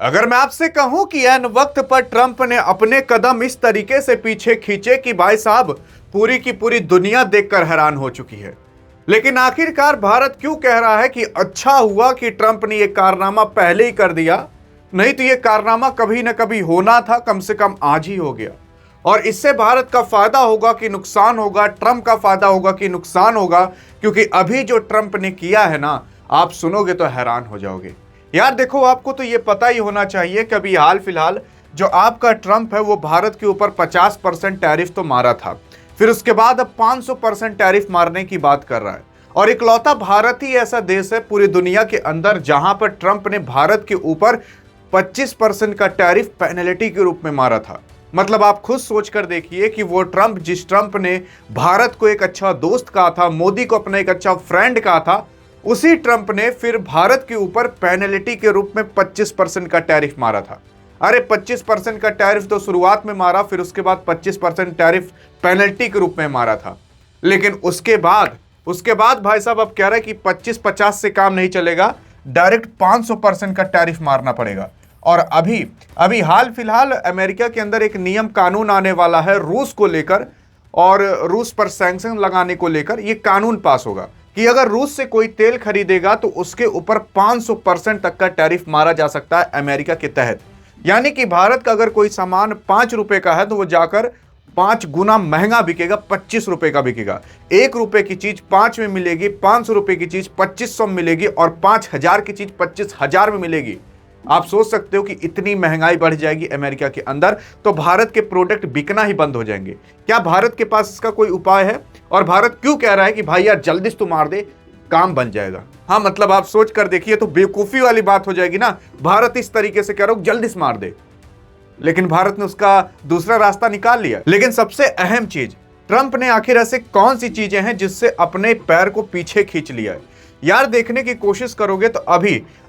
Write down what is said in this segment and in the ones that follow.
अगर मैं आपसे कहूं कि ऐन वक्त पर ट्रंप ने अपने कदम इस तरीके से पीछे खींचे कि भाई साहब पूरी की पूरी दुनिया देखकर हैरान हो चुकी है। लेकिन आखिरकार भारत क्यों कह रहा है कि अच्छा हुआ कि ट्रंप ने यह कारनामा पहले ही कर दिया, नहीं तो यह कारनामा कभी ना कभी होना था, कम से कम आज ही हो गया। और इससे भारत का फायदा होगा कि नुकसान होगा, ट्रंप का फायदा होगा कि नुकसान होगा, क्योंकि अभी जो ट्रंप ने किया है ना, आप सुनोगे तो हैरान हो जाओगे। यार देखो, आपको तो ये पता ही होना चाहिए कि अभी हाल फिलहाल जो आपका ट्रंप है वो भारत के ऊपर 50% टैरिफ तो मारा था, फिर उसके बाद अब 500% टैरिफ मारने की बात कर रहा है। और इकलौता भारत ही ऐसा देश है पूरी दुनिया के अंदर जहां पर ट्रंप ने भारत के ऊपर 25% का टैरिफ पेनल्टी के रूप में मारा था। मतलब आप खुद सोच कर देखिए कि वो ट्रंप, जिस ट्रंप ने भारत को एक अच्छा दोस्त कहा था, मोदी को अपना एक अच्छा फ्रेंड कहा था, उसी ट्रंप ने फिर भारत के ऊपर पेनल्टी के रूप में 25% का टैरिफ मारा था। अरे 25% का टैरिफ तो शुरुआत में मारा, फिर उसके बाद 25% टैरिफ पेनल्टी के रूप में मारा था। लेकिन उसके बाद भाई साहब अब कह रहे हैं कि 25-50 से काम नहीं चलेगा, डायरेक्ट 500% का टैरिफ मारना पड़ेगा। और अभी हाल फिलहाल अमेरिका के अंदर एक नियम कानून आने वाला है रूस को लेकर, और रूस पर सैंक्शन लगाने को लेकर यह कानून पास होगा कि अगर रूस से कोई तेल खरीदेगा तो उसके ऊपर 500% तक का टैरिफ मारा जा सकता है अमेरिका के तहत। यानी कि भारत का अगर कोई सामान 5 रुपए का है तो वो जाकर 5 गुना महंगा बिकेगा, 25 रुपए का बिकेगा। 1 रुपए की चीज 5 में मिलेगी, 500 रुपए की चीज 2500 में मिलेगी, और 5000 की चीज 25,000 में मिलेगी। आप सोच सकते हो कि इतनी महंगाई बढ़ जाएगी अमेरिका के अंदर, तो भारत के प्रोडक्ट बिकना ही बंद हो जाएंगे। क्या भारत के पास इसका कोई उपाय है? और भारत क्यों कह रहा है कि भाई यार जल्दी से तू मार दे, काम बन जाएगा? हाँ, मतलब आप सोच कर देखिए तो बेवकूफी वाली बात हो जाएगी ना। भारत इस तरीके से कह रहा हूं जल्दी से मार दे, लेकिन भारत ने उसका दूसरा रास्ता निकाल लिया। लेकिन सबसे अहम चीज, ट्रंप ने आखिर ऐसे कौन सी चीजें हैं जिससे अपने पैर को पीछे खींच लिया है? यार देखने की कोशिश करोगे तो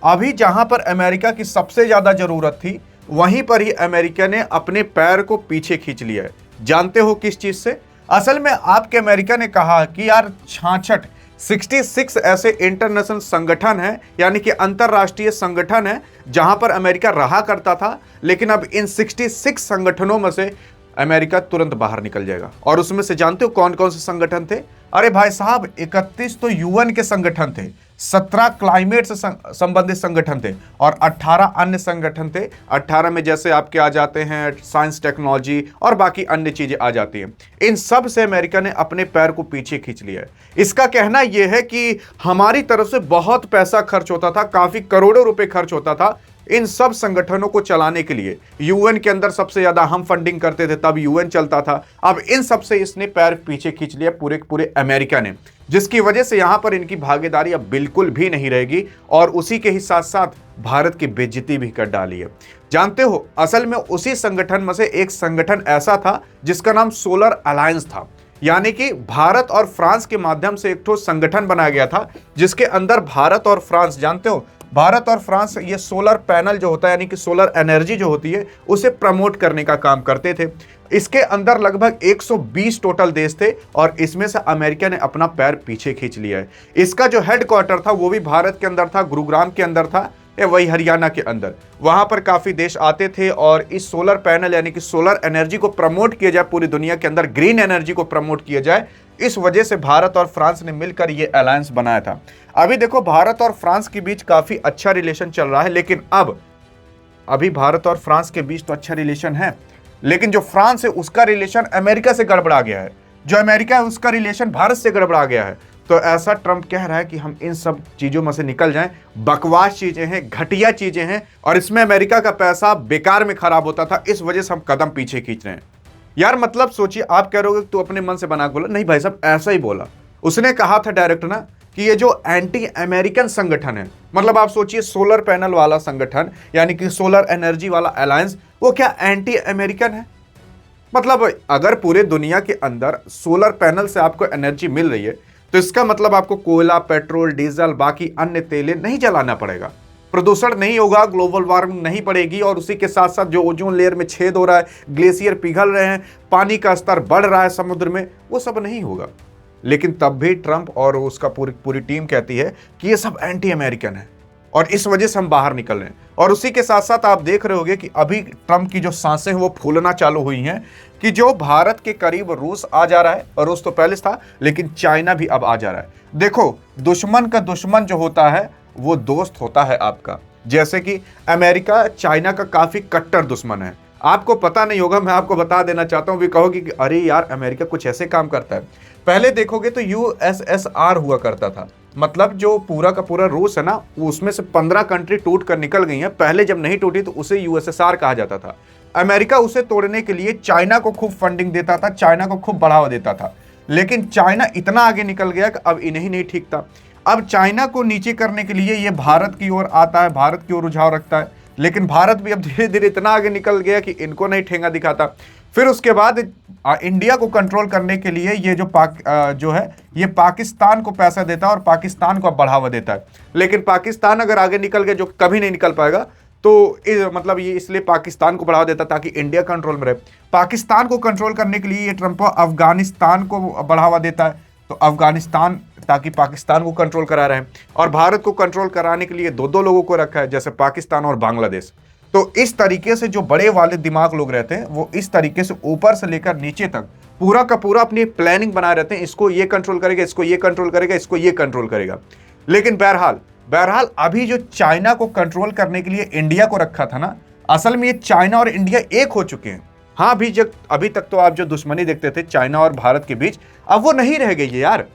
अभी जहां पर अमेरिका की सबसे ज्यादा जरूरत थी, वहीं पर ही अमेरिका ने अपने पैर को पीछे खींच लिया है। जानते हो किस चीज से? असल में आपके अमेरिका ने कहा कि यार 66 ऐसे इंटरनेशनल संगठन हैं, यानी कि अंतरराष्ट्रीय संगठन हैं जहां पर अमेरिका रहा करता था, लेकिन अब इन 66 संगठनों में से अमेरिका तुरंत बाहर निकल जाएगा। और उसमें से जानते हो कौन कौन से संगठन थे? अरे भाई साहब, 31 तो यूएन के संगठन थे, 17 क्लाइमेट से संबंधित संगठन थे, और 18 अन्य संगठन थे। 18 में जैसे आपके आ जाते हैं साइंस, टेक्नोलॉजी और बाकी अन्य चीजें आ जाती हैं। इन सब से अमेरिका ने अपने पैर को पीछे खींच लिया है। इसका कहना यह है कि हमारी तरफ से बहुत पैसा खर्च होता था, काफी करोड़ों रुपए खर्च होता था इन सब संगठनों को चलाने के लिए। यूएन के अंदर सबसे ज्यादा हम फंडिंग करते थे, तब यूएन चलता था। अब इन सब से इसने पैर पीछे खींच लिया पूरे अमेरिका ने, जिसकी वजह से यहां पर इनकी भागीदारी अब बिल्कुल भी नहीं रहेगी, और उसी के ही साथ साथ भारत की बेइज्जती भी कर डाली है। जानते हो, असल में उसी संगठन में से एक संगठन ऐसा था जिसका नाम सोलर अलायंस था। यानी कि भारत और फ्रांस के माध्यम से एक ठोस संगठन बनाया गया था, जिसके अंदर भारत और फ्रांस, जानते हो, भारत और फ्रांस ये सोलर पैनल जो होता है, यानी कि सोलर एनर्जी जो होती है, उसे प्रमोट करने का काम करते थे। इसके अंदर लगभग 120 टोटल देश थे, और इसमें से अमेरिका ने अपना पैर पीछे खींच लिया है। इसका जो हेडक्वार्टर था वो भी भारत के अंदर था, गुरुग्राम के अंदर था, या वही हरियाणा के अंदर। वहां पर काफी देश आते थे, और इस सोलर पैनल यानी कि सोलर एनर्जी को प्रमोट किया जाए पूरी दुनिया के अंदर, ग्रीन एनर्जी को प्रमोट किया जाए, इस वजह से भारत और फ्रांस ने मिलकर यह अलायंस बनाया था। अभी देखो, भारत और फ्रांस के बीच काफी अच्छा रिलेशन चल रहा है, लेकिन अभी भारत और फ्रांस के बीच तो अच्छा रिलेशन है, लेकिन जो फ्रांस है उसका रिलेशन अमेरिका से गड़बड़ा गया है, जो अमेरिका है उसका रिलेशन भारत से गड़बड़ा गया है। तो ऐसा ट्रंप कह रहा है कि हम इन सब चीजों में से निकल जाएं, बकवास चीजें हैं, घटिया चीजें हैं, और इसमें अमेरिका का पैसा बेकार में खराब होता था, इस वजह से हम कदम पीछे खींच रहे हैं। यार मतलब सोचिए, आप कह रहे हो कि तू अपने मन से बना के बोला, नहीं भाई साहब ऐसा ही बोला। उसने कहा था डायरेक्ट ना कि ये जो एंटी अमेरिकन संगठन है, मतलब आप सोचिए सोलर पैनल वाला संगठन यानी कि सोलर एनर्जी वाला अलायंस, वो क्या एंटी अमेरिकन है? मतलब अगर पूरे दुनिया के अंदर सोलर पैनल से आपको एनर्जी मिल रही है, तो इसका मतलब आपको कोयला, पेट्रोल, डीजल, बाकी अन्य तेलें नहीं जलाना पड़ेगा, प्रदूषण नहीं होगा, ग्लोबल वार्मिंग नहीं पड़ेगी, और उसी के साथ साथ जो ओजोन लेयर में छेद हो रहा है, ग्लेशियर पिघल रहे हैं, पानी का स्तर बढ़ रहा है समुद्र में, वो सब नहीं होगा। लेकिन तब भी ट्रंप और उसका पूरी टीम कहती है कि ये सब एंटी अमेरिकन है, और इस वजह से हम बाहर निकल रहे हैं। और उसी के साथ साथ आप देख रहे होंगे कि अभी ट्रंप की जो सांसें हैं वो फूलना चालू हुई हैं कि जो भारत के करीब रूस आ जा रहा है, और रूस तो पहले था, लेकिन चाइना भी अब आ जा रहा है। देखो, दुश्मन का दुश्मन जो होता है वो दोस्त होता है आपका। जैसे कि अमेरिका चाइना का काफी कट्टर दुश्मन है। आपको पता नहीं होगा, मैं आपको बता देना चाहता हूं, भी कहोगे कि अरे यार अमेरिका कुछ ऐसे काम करता है। पहले देखोगे तो यूएसएसआर हुआ करता था, मतलब जो पूरा का पूरा रूस है ना, उसमें से 15 कंट्री टूट कर निकल गई हैं। पहले जब नहीं टूटी तो उसे यूएसएसआर कहा जाता था। अमेरिका उसे तोड़ने के लिए चाइना को खूब फंडिंग देता था, चाइना को खूब बढ़ावा देता था, लेकिन चाइना इतना आगे निकल गया कि अब इन्हें नहीं ठीक था। अब चाइना को नीचे करने के लिए ये भारत की ओर आता है, भारत की ओर रुझाव रखता है, लेकिन भारत भी अब धीरे धीरे इतना आगे निकल गया कि इनको नहीं ठेंगा दिखाता। फिर उसके बाद इंडिया को कंट्रोल करने के लिए ये जो है ये पाकिस्तान को पैसा देता है और पाकिस्तान को अब बढ़ावा देता है। लेकिन पाकिस्तान अगर आगे निकल गया, जो कभी नहीं निकल पाएगा, तो मतलब ये इसलिए पाकिस्तान को बढ़ावा देता ताकि इंडिया कंट्रोल में रहे। पाकिस्तान को कंट्रोल करने के लिए ये ट्रंप अफगानिस्तान को बढ़ावा देता है, तो अफगानिस्तान ताकि पाकिस्तान को कंट्रोल करा रहे हैं। और भारत को कंट्रोल कराने के लिए दो दो लोगों को रखा है, जैसे पाकिस्तान और बांग्लादेश। तो इस तरीके से जो बड़े वाले दिमाग लोग रहते हैं वो इस तरीके से ऊपर से लेकर नीचे तक पूरा का पूरा अपनी प्लानिंग बनाए रहते हैं, इसको ये कंट्रोल करेगा, इसको ये कंट्रोल करेगा, इसको ये कंट्रोल करेगा। लेकिन बहरहाल अभी जो चाइना को कंट्रोल करने के लिए इंडिया को रखा था ना, असल में ये चाइना और इंडिया एक हो चुके हैं। हाँ, अभी तक तो आप जो दुश्मनी देखते थे चाइना और भारत के बीच, अब वो नहीं रह गई है यार।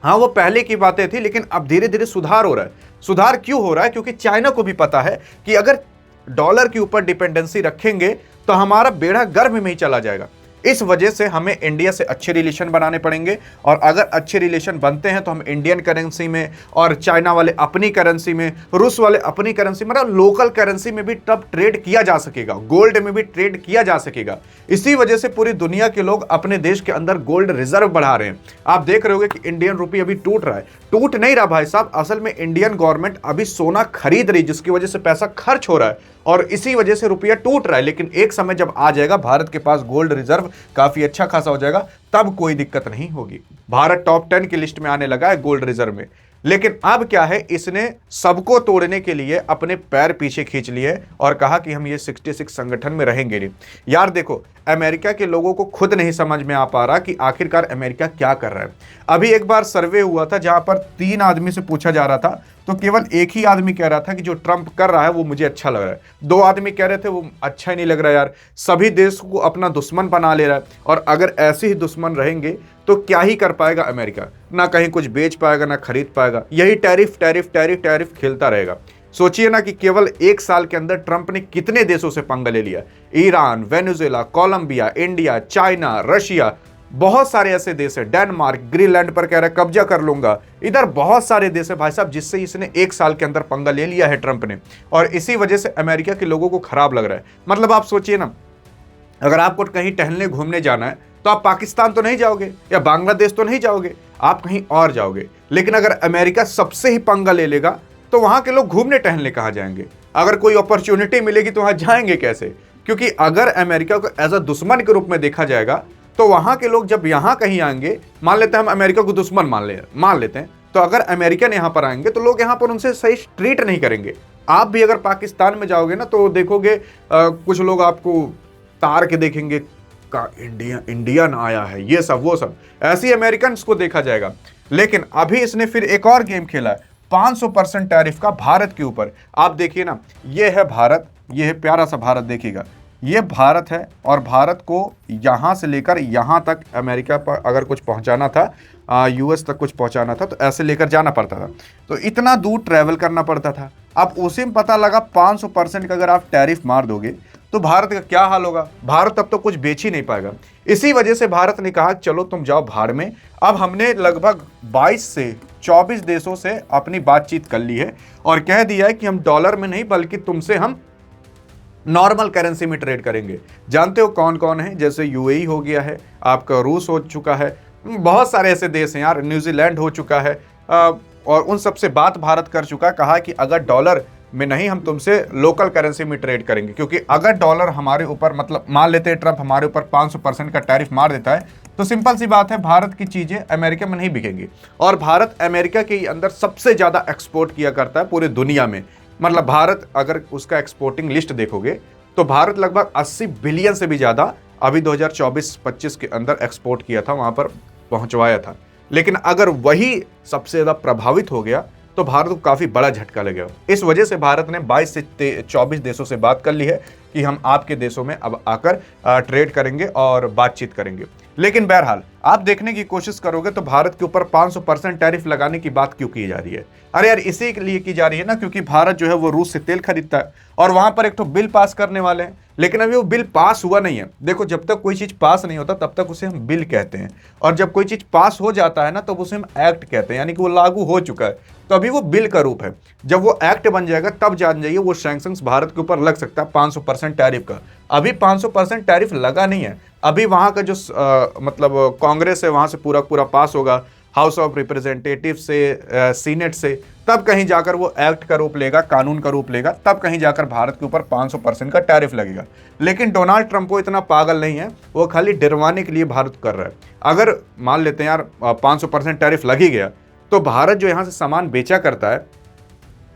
हाँ, वो पहले की बातें थी, लेकिन अब धीरे धीरे सुधार हो रहा है। सुधार क्यों हो रहा है? क्योंकि चाइना को भी पता है कि अगर डॉलर के ऊपर डिपेंडेंसी रखेंगे तो हमारा बेड़ा गर्भ में ही चला जाएगा। इस वजह से हमें इंडिया से अच्छे रिलेशन बनाने पड़ेंगे, और अगर अच्छे रिलेशन बनते हैं तो हम इंडियन करेंसी में, और चाइना वाले अपनी करेंसी में, रूस वाले अपनी करेंसी, मतलब लोकल करेंसी में भी तब ट्रेड किया जा सकेगा, गोल्ड में भी ट्रेड किया जा सकेगा। इसी वजह से पूरी दुनिया के लोग अपने देश के अंदर गोल्ड रिजर्व बढ़ा रहे हैं। आप देख रहे होंगे कि इंडियन रुपये अभी टूट रहा है। टूट नहीं रहा भाई साहब, असल में इंडियन गवर्नमेंट अभी सोना खरीद रही, जिसकी वजह से पैसा खर्च हो रहा है और इसी वजह से रुपया टूट रहा है। लेकिन एक समय जब आ जाएगा, भारत के पास गोल्ड रिजर्व काफी अच्छा खासा हो जाएगा, तब कोई दिक्कत नहीं होगी। भारत टॉप 10 की लिस्ट में आने लगा है गोल्ड रिजर्व में। लेकिन अब क्या है, इसने सबको तोड़ने के लिए अपने पैर पीछे खींच लिए और कहा कि हम ये 66 संगठन में रहेंगे नहीं। यार देखो, अमेरिका के लोगों को खुद नहीं समझ में आ पा रहा कि आखिरकार अमेरिका क्या कर रहा है। अभी एक बार सर्वे हुआ था जहां पर 3 आदमी से पूछा जा रहा था, तो केवल एक ही आदमी कह रहा था कि जो ट्रंप कर रहा है वो मुझे अच्छा लग रहा है। 2 आदमी कह रहे थे वो अच्छा ही नहीं लग रहा यार। सभी देश को अपना दुश्मन बना ले रहा है, और अगर ऐसे ही दुश्मन रहेंगे तो क्या ही कर पाएगा अमेरिका? ना कहीं कुछ बेच पाएगा, ना खरीद पाएगा। यही टैरिफ टैरिफ टैरिफ टैरिफ खेलता रहेगा। सोचिए ना कि केवल 1 साल के अंदर ट्रंप ने कितने देशों से पंगा ले लिया। Iran, Venezuela, Colombia, India, China, Russia, बहुत सारे ऐसे देश है, डेनमार्क, ग्रीनलैंड पर कह रहा है कब्जा कर लूंगा। इधर बहुत सारे देश है भाई साहब, जिससे इसने 1 साल के अंदर पंगा ले लिया है ट्रंप ने, और इसी वजह से अमेरिका के लोगों को खराब लग रहा है। मतलब आप सोचिए ना, अगर आपको कहीं टहलने घूमने जाना है तो आप पाकिस्तान तो नहीं जाओगे या बांग्लादेश तो नहीं जाओगे, आप कहीं और जाओगे। लेकिन अगर अमेरिका सबसे ही पंगा ले लेगा तो वहां के लोग घूमने टहलने कहाँ जाएंगे? अगर कोई अपॉर्चुनिटी मिलेगी तो वहां जाएंगे कैसे? क्योंकि अगर अमेरिका को एज अ दुश्मन के रूप में देखा जाएगा तो वहां के लोग जब यहां कहीं आएंगे, मान लेते हैं हम अमेरिका को दुश्मन मान लेते हैं, तो अगर अमेरिकन यहां पर आएंगे तो लोग यहां पर उनसे सही ट्रीट नहीं करेंगे। आप भी अगर पाकिस्तान में जाओगे ना तो देखोगे कुछ लोग आपको तार के देखेंगे, का इंडियन आया है, ये सब वो सब, ऐसे ही अमेरिकन को देखा जाएगा। लेकिन अभी इसने फिर एक और गेम खेला है, 500% टैरिफ का भारत के ऊपर। आप देखिए ना, ये है भारत, ये है प्यारा सा भारत, देखिएगा ये भारत है, और भारत को यहाँ से लेकर यहाँ तक अमेरिका पर अगर कुछ पहुँचाना था, यूएस तक कुछ पहुँचाना था, तो ऐसे लेकर जाना पड़ता था, तो इतना दूर ट्रैवल करना पड़ता था। अब उसी में पता लगा 500% का अगर आप टैरिफ मार दोगे तो भारत का क्या हाल होगा? भारत अब तो कुछ बेच ही नहीं पाएगा। इसी वजह से भारत ने कहा चलो तुम जाओ भाड़ में। अब हमने लगभग 22 से 24 देशों से अपनी बातचीत कर ली है और कह दिया है कि हम डॉलर में नहीं बल्कि तुमसे हम नॉर्मल करेंसी में ट्रेड करेंगे। जानते हो कौन कौन है? जैसे यूएई हो गया है, आपका रूस हो चुका है, बहुत सारे ऐसे देश हैं यार, न्यूजीलैंड हो चुका है, और उन सबसे बात भारत कर चुका, कहा कि अगर डॉलर में नहीं, हम तुमसे लोकल करेंसी में ट्रेड करेंगे। क्योंकि अगर डॉलर हमारे ऊपर, मतलब मान लेते हैं ट्रंप हमारे ऊपर 500% का टैरिफ मार देता है, तो सिंपल सी बात है, भारत की चीजें अमेरिका में नहीं बिकेंगी। और भारत अमेरिका के अंदर सबसे ज्यादा एक्सपोर्ट किया करता है पूरी दुनिया में। मतलब भारत अगर उसका एक्सपोर्टिंग लिस्ट देखोगे तो भारत लगभग 80 बिलियन से भी ज़्यादा अभी 2024-25 के अंदर एक्सपोर्ट किया था, वहाँ पर पहुँचवाया था। लेकिन अगर वही सबसे ज़्यादा प्रभावित हो गया तो भारत को काफ़ी बड़ा झटका लगेगा। इस वजह से भारत ने 22 से 24 देशों से बात कर ली है कि हम आपके देशों में अब आकर ट्रेड करेंगे और बातचीत करेंगे। लेकिन बहरहाल आप देखने की कोशिश करोगे तो भारत के ऊपर 500% टैरिफ लगाने की बात क्यों की जा रही है? अरे यार, इसी के लिए की जा रही है ना, क्योंकि भारत जो है वो रूस से तेल खरीदता है और वहां पर एक तो बिल पास करने वाले हैं। लेकिन अभी वो बिल पास हुआ नहीं है। देखो, जब तक कोई चीज पास नहीं होता तब तक उसे हम बिल कहते हैं, और जब कोई चीज पास हो जाता है ना तब उसे हम एक्ट कहते हैं, यानी कि वो लागू हो चुका है। तो अभी वो बिल का रूप है। जब वो एक्ट बन जाएगा तब जान जाइए वो सैंक्शंस भारत के ऊपर लग सकता है 500% टैरिफ का। अभी 500% टैरिफ लगा नहीं है। अभी वहां का जो मतलब कांग्रेस है वहां से पूरा पूरा पास होगा, हाउस ऑफ रिप्रेजेंटेटिव से, सीनेट से, तब कहीं जाकर वो एक्ट का रूप लेगा, कानून का रूप लेगा, तब कहीं जाकर भारत के ऊपर 500% का टैरिफ लगेगा। लेकिन डोनाल्ड ट्रंप को इतना पागल नहीं है, वो खाली डरवाने के लिए भारत कर रहा है। अगर मान लेते हैं यार 500% टैरिफ लग ही गया तो भारत जो यहाँ से सामान बेचा करता है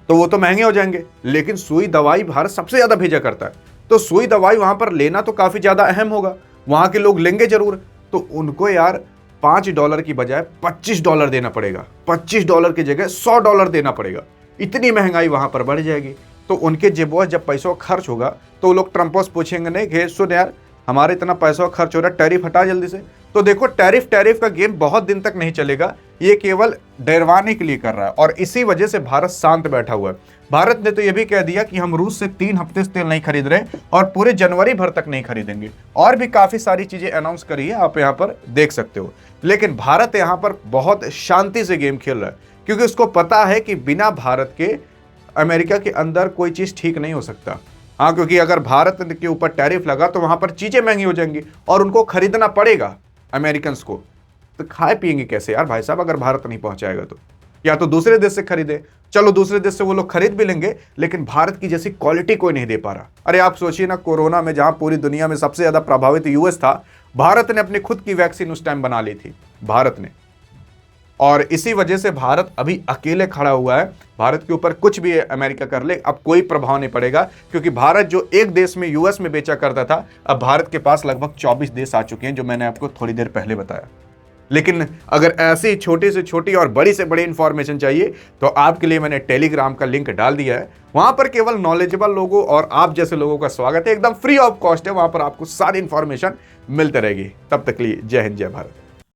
तो वो तो महंगे हो जाएंगे, लेकिन सुई दवाई भारत सबसे ज्यादा भेजा करता है, तो सुई दवाई वहां पर लेना तो काफी ज्यादा अहम होगा, वहां के लोग लेंगे जरूर। तो उनको यार $5 की बजाय $25 देना पड़ेगा, $25 की जगह $100 देना पड़ेगा। इतनी महंगाई वहां पर बढ़ जाएगी। तो उनके जेबों जब पैसा खर्च होगा तो वो लोग ट्रंप से पूछेंगे नहीं कि सुन यार, हमारे इतना पैसा खर्च हो रहा है, टैरिफ हटा जल्दी से। तो देखो, टैरिफ का गेम बहुत दिन तक नहीं चलेगा, ये केवल डरवाने के लिए कर रहा है, और इसी वजह से भारत शांत बैठा हुआ है। भारत ने तो यह भी कह दिया कि हम रूस से 3 हफ्ते से तेल नहीं खरीद रहे और पूरे जनवरी भर तक नहीं खरीदेंगे, और भी काफी सारी चीजें अनाउंस करी है, आप यहाँ पर देख सकते हो। लेकिन भारत यहाँ पर बहुत शांति से गेम खेल रहा है, क्योंकि उसको पता है कि बिना भारत के अमेरिका के अंदर कोई चीज ठीक नहीं हो सकता। हाँ, क्योंकि अगर भारत के ऊपर टैरिफ लगा तो वहां पर चीजें महंगी हो जाएंगी और उनको खरीदना पड़ेगा अमेरिकन को। तो खाए पिएंगे कैसे यार भाई साहब, अगर भारत नहीं पहुंचाएगा तो? या तो दूसरे देश से खरीदे, चलो दूसरे देश से वो लोग खरीद भी लेंगे, लेकिन भारत की जैसी क्वालिटी कोई नहीं दे पा रहा। अरे आप सोचिए ना, कोरोना में जहां पूरी दुनिया में सबसे ज्यादा प्रभावित यूएस था, भारत ने अपनी खुद की वैक्सीन उस टाइम बना ली थी, भारत ने। और इसी वजह से भारत अभी अकेले खड़ा हुआ है। भारत के ऊपर कुछ भी अमेरिका कर ले, अब कोई प्रभाव नहीं पड़ेगा, क्योंकि भारत जो एक देश में यूएस में बेचा करता था, अब भारत के पास लगभग 24 देश आ चुके हैं, जो मैंने आपको थोड़ी देर पहले बताया। लेकिन अगर ऐसी छोटी से छोटी और बड़ी से बड़ी इंफॉर्मेशन चाहिए तो आपके लिए मैंने टेलीग्राम का लिंक डाल दिया है। वहां पर केवल नॉलेजेबल लोगों और आप जैसे लोगों का स्वागत है, एकदम फ्री ऑफ कॉस्ट है। वहां पर आपको सारी इंफॉर्मेशन मिलती रहेगी। तब तक के लिए जय हिंद, जय भारत।